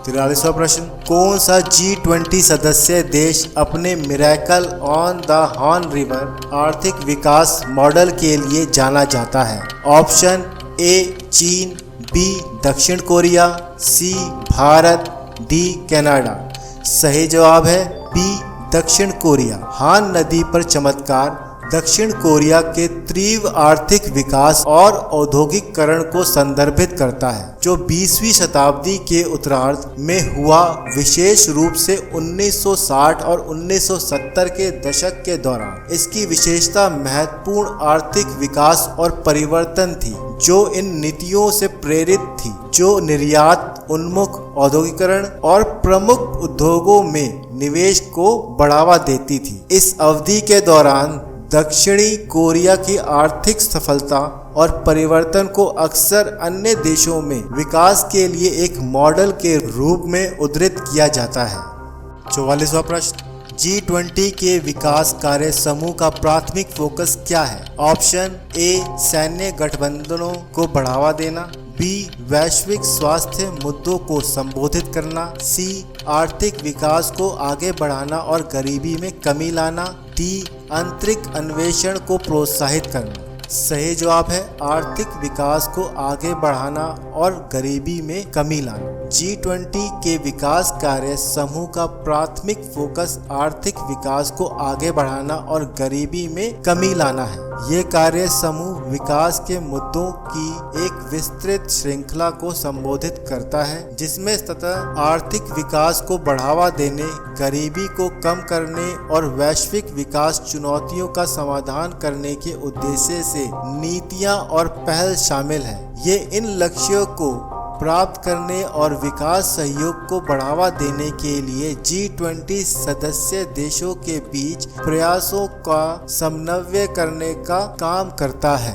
43वां प्रश्न, कौन सा G20 सदस्य देश अपने miracle on the horn river आर्थिक विकास मॉडल के लिए जाना जाता है? ऑप्शन ए चीन, बी दक्षिण कोरिया, सी भारत, डी कनाडा। सही जवाब है बी दक्षिण कोरिया। हान नदी पर चमत्कार दक्षिण कोरिया के तीव्र आर्थिक विकास और औद्योगिकरण को संदर्भित करता है, जो 20वीं शताब्दी के उत्तरार्ध में हुआ, विशेष रूप से 1960 और 1970 के दशक के दौरान। इसकी विशेषता महत्वपूर्ण आर्थिक विकास और परिवर्तन थी, जो इन नीतियों से प्रेरित थी, जो निर्यात उन्मुख औद्योगिकरण और प्रमुख उद्योगों में निवेश को बढ़ावा देती थी। इस अवधि के दौरान दक्षिणी कोरिया की आर्थिक सफलता और परिवर्तन को अक्सर अन्य देशों में विकास के लिए एक मॉडल के रूप में उद्धृत किया जाता है। 44वां प्रश्न, G20 के विकास कार्य समूह का प्राथमिक फोकस क्या है? ऑप्शन ए सैन्य गठबंधनों को बढ़ावा देना, बी वैश्विक स्वास्थ्य मुद्दों को संबोधित करना, सी आर्थिक विकास को आगे बढ़ाना और गरीबी में कमी लाना, डी अंतरिक्ष अन्वेषण को प्रोत्साहित करना। सही जवाब है आर्थिक विकास को आगे बढ़ाना और गरीबी में कमी लाना। G20 के विकास कार्य समूह का प्राथमिक फोकस आर्थिक विकास को आगे बढ़ाना और गरीबी में कमी लाना है। ये कार्य समूह विकास के मुद्दों की एक विस्तृत श्रृंखला को संबोधित करता है, जिसमें सतत आर्थिक विकास को बढ़ावा देने, गरीबी को कम करने और वैश्विक विकास चुनौतियों का समाधान करने के उद्देश्य से नीतियां और पहल शामिल है। ये इन लक्ष्यों को प्राप्त करने और विकास सहयोग को बढ़ावा देने के लिए G20 सदस्य देशों के बीच प्रयासों का समन्वय करने का काम करता है।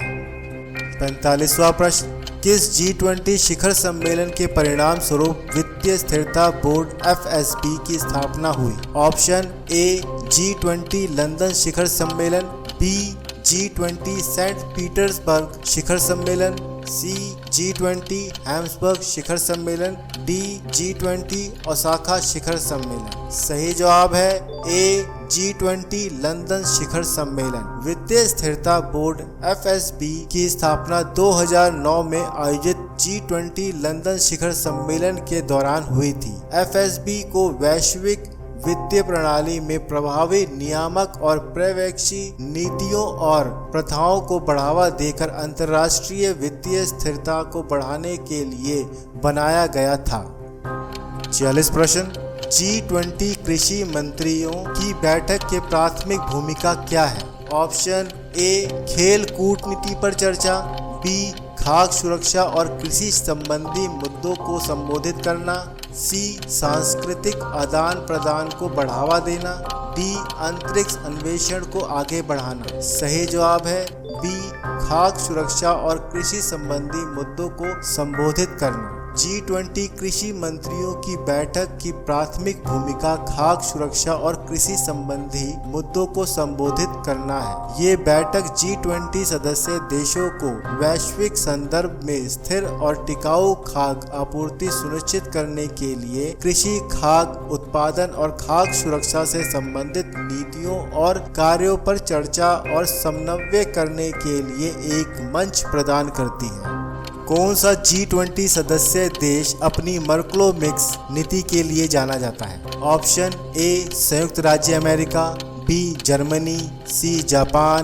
45वां प्रश्न, किस G20 शिखर सम्मेलन के परिणाम स्वरूप वित्तीय स्थिरता बोर्ड FSB की स्थापना हुई? ऑप्शन ए G20 लंदन शिखर सम्मेलन, बी G20 सेंट पीटर्सबर्ग शिखर सम्मेलन, सी G20 हैम्सबर्ग शिखर सम्मेलन, डी G20 ओसाका शिखर सम्मेलन। सही जवाब है ए G20 लंदन शिखर सम्मेलन। वित्तीय स्थिरता बोर्ड FSB की स्थापना 2009 में आयोजित G20 लंदन शिखर सम्मेलन के दौरान हुई थी। FSB को वैश्विक वित्तीय प्रणाली में प्रभावी नियामक और पर्यवेक्षी नीतियों और प्रथाओं को बढ़ावा देकर अंतर्राष्ट्रीय वित्तीय स्थिरता को बढ़ाने के लिए बनाया गया था। 46 प्रश्न, G20 कृषि मंत्रियों की बैठक की प्राथमिक भूमिका क्या है? ऑप्शन ए खेल कूटनीति पर चर्चा, बी खाद्य सुरक्षा और कृषि संबंधी मुद्दों को संबोधित करना, सी सांस्कृतिक आदान प्रदान को बढ़ावा देना, डी अंतरिक्ष अन्वेषण को आगे बढ़ाना। सही जवाब है बी खाद्य सुरक्षा और कृषि संबंधी मुद्दों को संबोधित करना। G20 कृषि मंत्रियों की बैठक की प्राथमिक भूमिका खाद्य सुरक्षा और कृषि संबंधी मुद्दों को संबोधित करना है। ये बैठक G20 सदस्य देशों को वैश्विक संदर्भ में स्थिर और टिकाऊ खाद्य आपूर्ति सुनिश्चित करने के लिए कृषि, खाद्य उत्पादन और खाद्य सुरक्षा से संबंधित नीतियों और कार्यों पर चर्चा और समन्वय करने के लिए एक मंच प्रदान करती है। कौन सा G20 सदस्य देश अपनी मर्क्लो-मिक्स नीति के लिए जाना जाता है? ऑप्शन ए संयुक्त राज्य America, B Germany, C Japan,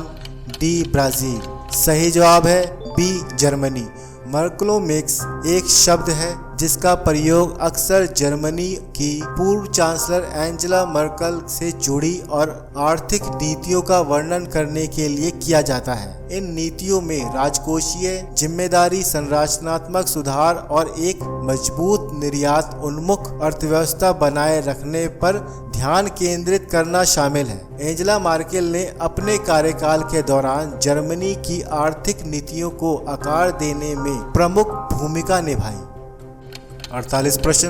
D Brazil. सही जवाब है बी जर्मनी। मर्क्लो-मिक्स एक शब्द है जिसका प्रयोग अक्सर जर्मनी की पूर्व चांसलर एंजेला मर्कल से जुड़ी और आर्थिक नीतियों का वर्णन करने के लिए किया जाता है। इन नीतियों में राजकोषीय जिम्मेदारी, संरचनात्मक सुधार और एक मजबूत निर्यात उन्मुख अर्थव्यवस्था बनाए रखने पर ध्यान केंद्रित करना शामिल है। एंजेला मर्केल ने अपने कार्यकाल के दौरान जर्मनी की आर्थिक नीतियों को आकार देने में प्रमुख भूमिका निभाई। 48 प्रश्न,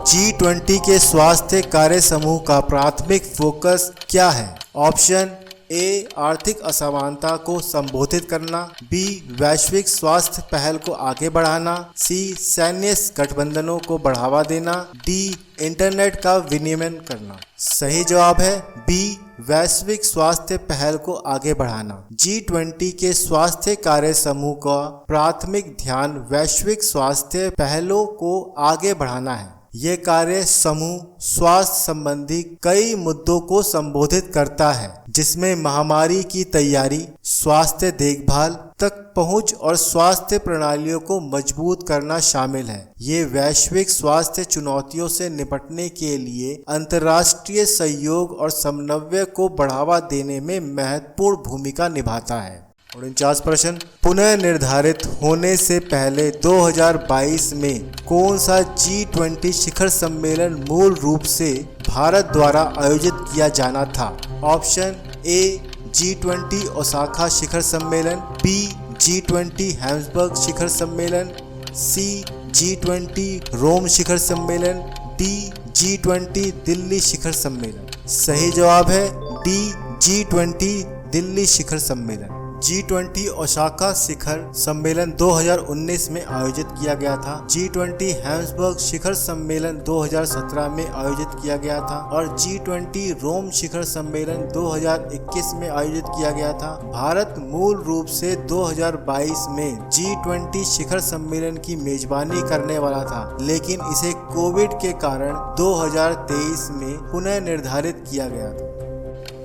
G20 के स्वास्थ्य कार्य समूह का प्राथमिक फोकस क्या है? ऑप्शन ए आर्थिक असमानता को संबोधित करना, बी वैश्विक स्वास्थ्य पहल को आगे बढ़ाना, सी सैन्य गठबंधनों को बढ़ावा देना, डी इंटरनेट का विनियमन करना। सही जवाब है बी वैश्विक स्वास्थ्य पहल को आगे बढ़ाना। G20 के स्वास्थ्य कार्य समूह का प्राथमिक ध्यान वैश्विक स्वास्थ्य पहलों को आगे बढ़ाना है। ये कार्य समूह स्वास्थ्य संबंधी कई मुद्दों को संबोधित करता है, जिसमें महामारी की तैयारी, स्वास्थ्य देखभाल तक पहुंच और स्वास्थ्य प्रणालियों को मजबूत करना शामिल है। ये वैश्विक स्वास्थ्य चुनौतियों से निपटने के लिए अंतर्राष्ट्रीय सहयोग और समन्वय को बढ़ावा देने में महत्वपूर्ण भूमिका निभाता है। 49 प्रश्न, पुनः निर्धारित होने से पहले 2022 में कौन सा G20 शिखर सम्मेलन मूल रूप से भारत द्वारा आयोजित किया जाना था? ऑप्शन ए G20 ओसाका शिखर सम्मेलन, बी G20 हैम्सबर्ग शिखर सम्मेलन, सी G20 रोम शिखर सम्मेलन, डी G20 दिल्ली शिखर सम्मेलन। सही जवाब है डी G20 दिल्ली शिखर सम्मेलन। G20 ओसाका शिखर सम्मेलन 2019 में आयोजित किया गया था। G20 हैम्सबर्ग शिखर सम्मेलन 2017 में आयोजित किया गया था और G20 रोम शिखर सम्मेलन 2021 में आयोजित किया गया था। भारत मूल रूप से 2022 में G20 शिखर सम्मेलन की मेजबानी करने वाला था, लेकिन इसे कोविड के कारण 2023 में पुनः निर्धारित किया गया था।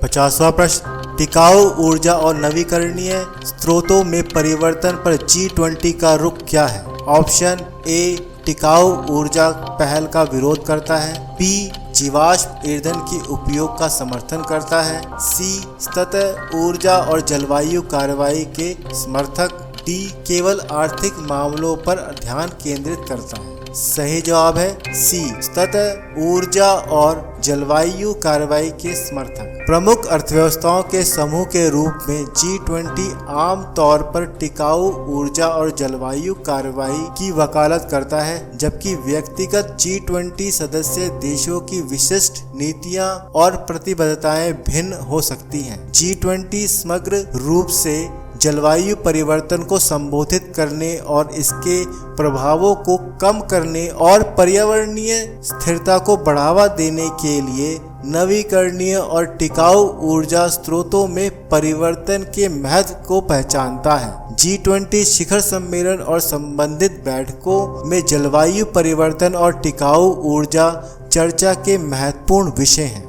50वां प्रश्न, टिकाऊ ऊर्जा और नवीकरणीय स्रोतों में परिवर्तन पर G20 का रुख क्या है? ऑप्शन ए टिकाऊ ऊर्जा पहल का विरोध करता है, बी जीवाश्म ईंधन के उपयोग का समर्थन करता है, सी सतत ऊर्जा और जलवायु कार्रवाई के समर्थक, डी केवल आर्थिक मामलों पर ध्यान केंद्रित करता है। सही जवाब है सी सतत ऊर्जा और जलवायु कार्रवाई के समर्थक। प्रमुख अर्थव्यवस्थाओं के समूह के रूप में G20 आम तौर पर टिकाऊ ऊर्जा और जलवायु कार्रवाई की वकालत करता है, जबकि व्यक्तिगत G20 सदस्य देशों की विशिष्ट नीतियां और प्रतिबद्धताएं भिन्न हो सकती हैं। G20 समग्र रूप से जलवायु परिवर्तन को संबोधित करने और इसके प्रभावों को कम करने और पर्यावरणीय स्थिरता को बढ़ावा देने के लिए नवीकरणीय और टिकाऊ ऊर्जा स्रोतों में परिवर्तन के महत्व को पहचानता है। G20 शिखर सम्मेलन और संबंधित बैठकों में जलवायु परिवर्तन और टिकाऊ ऊर्जा चर्चा के महत्वपूर्ण विषय हैं।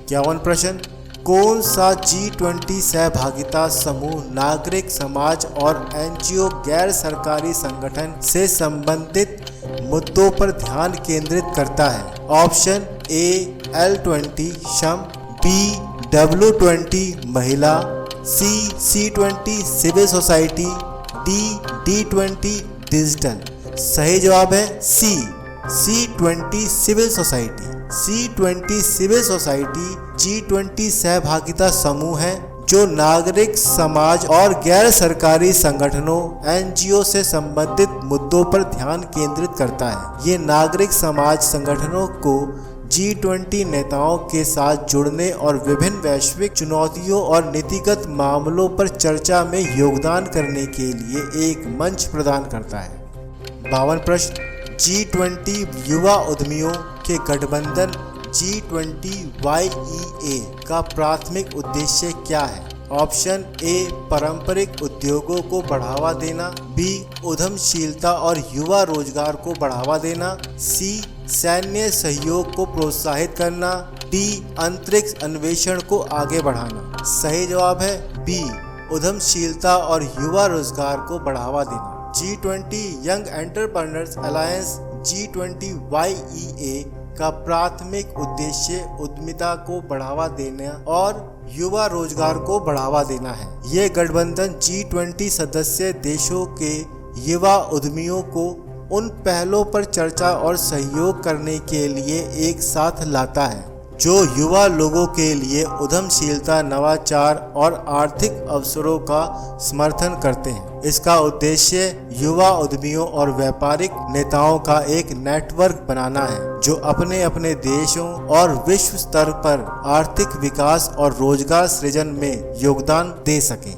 51 प्रश्न, कौन सा G20 सहभागिता समूह नागरिक समाज और NGO गैर सरकारी संगठन से संबंधित मुद्दों पर ध्यान केंद्रित करता है? ऑप्शन ए L20 श्रम, बी W20 महिला, C C20 civil society, D D20 digital. सही जवाब है C C20 civil society. C20 civil society G20 सहभागिता समूह है जो नागरिक समाज और गैर सरकारी संगठनों NGO से संबंधित मुद्दों पर ध्यान केंद्रित करता है। ये नागरिक समाज संगठनों को G20 नेताओं के साथ जुड़ने और विभिन्न वैश्विक चुनौतियों और नीतिगत मामलों पर चर्चा में योगदान करने के लिए एक मंच प्रदान करता है। 52 प्रश्न, G20 युवा उद्यमियों के गठबंधन G20YEA का प्राथमिक उद्देश्य क्या है? ऑप्शन ए पारंपरिक उद्योगों को बढ़ावा देना, बी उद्यमशीलता और युवा रोजगार को बढ़ावा देना, सी सैन्य सहयोग को प्रोत्साहित करना, डी अंतरिक्ष अन्वेषण को आगे बढ़ाना। सही जवाब है बी उद्यमशीलता और युवा रोजगार को बढ़ावा देना। G20 young entrepreneurs alliance G20YEA का प्राथमिक उद्देश्य उद्यमिता को बढ़ावा देना और युवा रोजगार को बढ़ावा देना है। ये गठबंधन G20 सदस्य देशों के युवा उद्यमियों को उन पहलों पर चर्चा और सहयोग करने के लिए एक साथ लाता है जो युवा लोगों के लिए उद्यमशीलता, नवाचार और आर्थिक अवसरों का समर्थन करते हैं। इसका उद्देश्य युवा उद्यमियों और व्यापारिक नेताओं का एक नेटवर्क बनाना है जो अपने अपने देशों और विश्व स्तर पर आर्थिक विकास और रोजगार सृजन में योगदान दे सकें।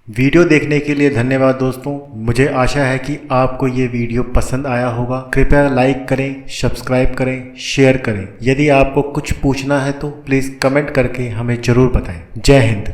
वीडियो देखने के लिए धन्यवाद दोस्तों। मुझे आशा है कि आपको ये वीडियो पसंद आया होगा। कृपया लाइक करें, सब्सक्राइब करें, शेयर करें। यदि आपको कुछ पूछना है तो प्लीज़ कमेंट करके हमें ज़रूर बताएं। जय हिंद।